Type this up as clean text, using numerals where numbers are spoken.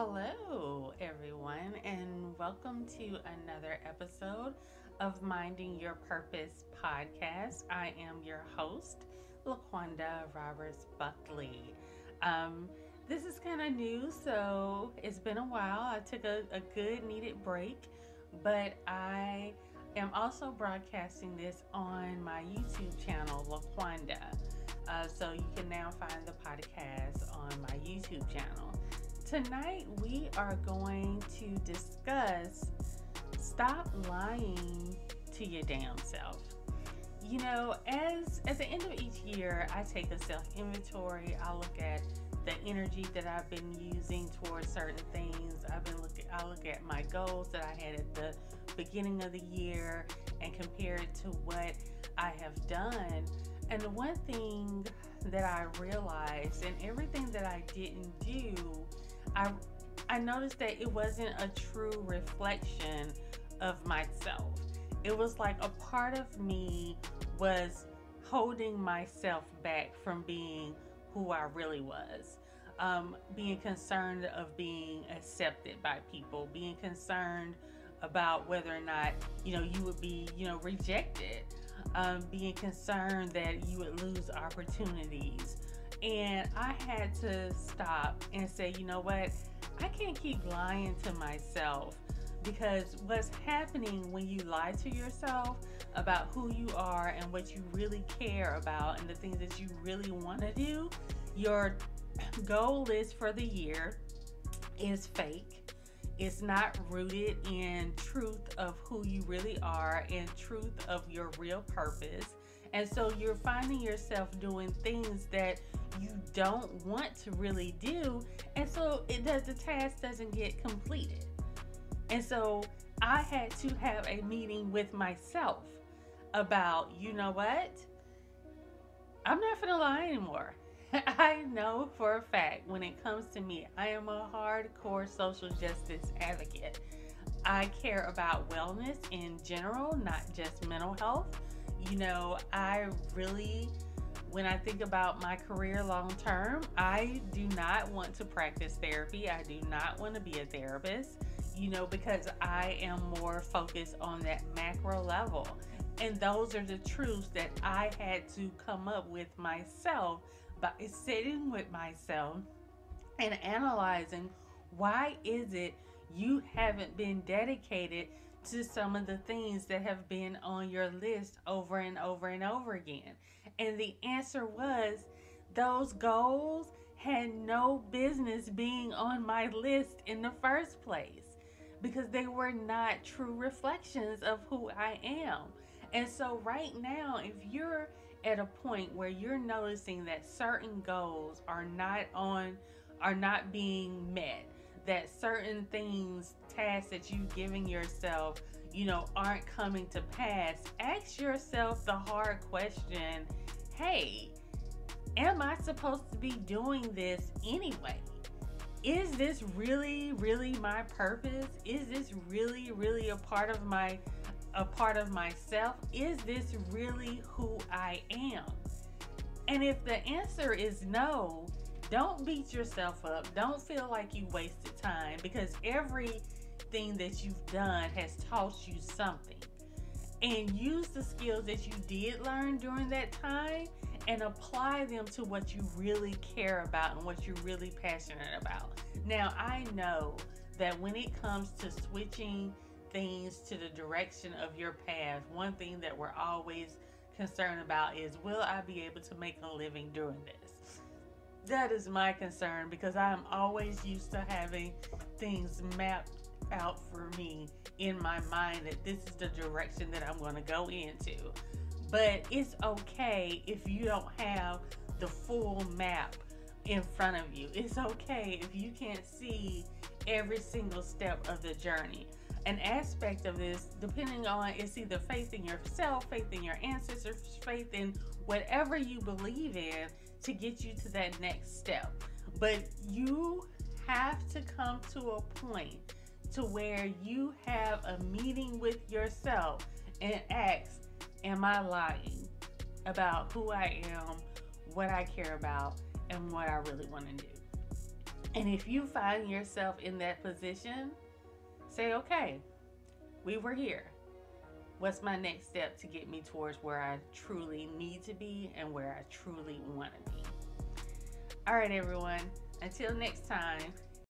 Hello, everyone, and welcome to another episode of Minding Your Purpose podcast. I am your host, Laqwanda Roberts-Buckley. Um, this is kind of new, so it's been a while. I took a good needed break, but I am also broadcasting this on my YouTube channel, Laqwanda. So you can now find the podcast on my YouTube channel. Tonight we are going to discuss stop lying to your damn self. You know, as at the end of each year, I take a self-inventory. I look at the energy that I've been using towards certain things. I look at my goals that I had at the beginning of the year and compare it to what I have done. And the one thing that I realized, and everything that I didn't do, I noticed that it wasn't a true reflection of myself. It was like a part of me was holding myself back from being who I really was. Being concerned of being accepted by people, being concerned about whether or not, you would be, rejected, being concerned that you would lose opportunities. And I had to stop and say, you know what? I can't keep lying to myself, because what's happening when you lie to yourself about who you are and what you really care about and the things that you really want to do, your goal list for the year is fake. It's not rooted in truth of who you really are and truth of your real purpose. And so you're finding yourself doing things that you don't want to really do. And so the task doesn't get completed. And so I had to have a meeting with myself about, you know what? I'm not going to lie anymore. I know for a fact when it comes to me, I am a hardcore social justice advocate. I care about wellness in general, not just mental health. I really, when I think about my career long term, I do not want to practice therapy. I do not want to be a therapist, because I am more focused on that macro level. And those are the truths that I had to come up with myself by sitting with myself and analyzing, why is it you haven't been dedicated to some of the things that have been on your list over and over and over again? And the answer was, those goals had no business being on my list in the first place, because they were not true reflections of who I am. And so right now, if you're at a point where you're noticing that certain goals are not being met, that certain things, tasks that you've given yourself, aren't coming to pass, ask yourself the hard question, hey, am I supposed to be doing this anyway? Is this really, really my purpose? Is this really, really a part of myself? Is this really who I am? And if the answer is no, don't beat yourself up. Don't feel like you wasted time, because everything that you've done has taught you something. And use the skills that you did learn during that time and apply them to what you really care about and what you're really passionate about. Now, I know that when it comes to switching things to the direction of your path, one thing that we're always concerned about is, will I be able to make a living doing this? That is my concern, because I'm always used to having things mapped out for me in my mind that this is the direction that I'm going to go into. But it's okay if you don't have the full map in front of you. It's okay if you can't see every single step of the journey. An aspect of this, depending on, it's either faith in yourself, faith in your ancestors, faith in whatever you believe in to get you to that next step. But you have to come to a point to where you have a meeting with yourself and ask, am I lying about who I am, what I care about, and what I really want to do? And if you find yourself in that position, say, okay, we were here. What's my next step to get me towards where I truly need to be and where I truly want to be? All right, everyone. Until next time,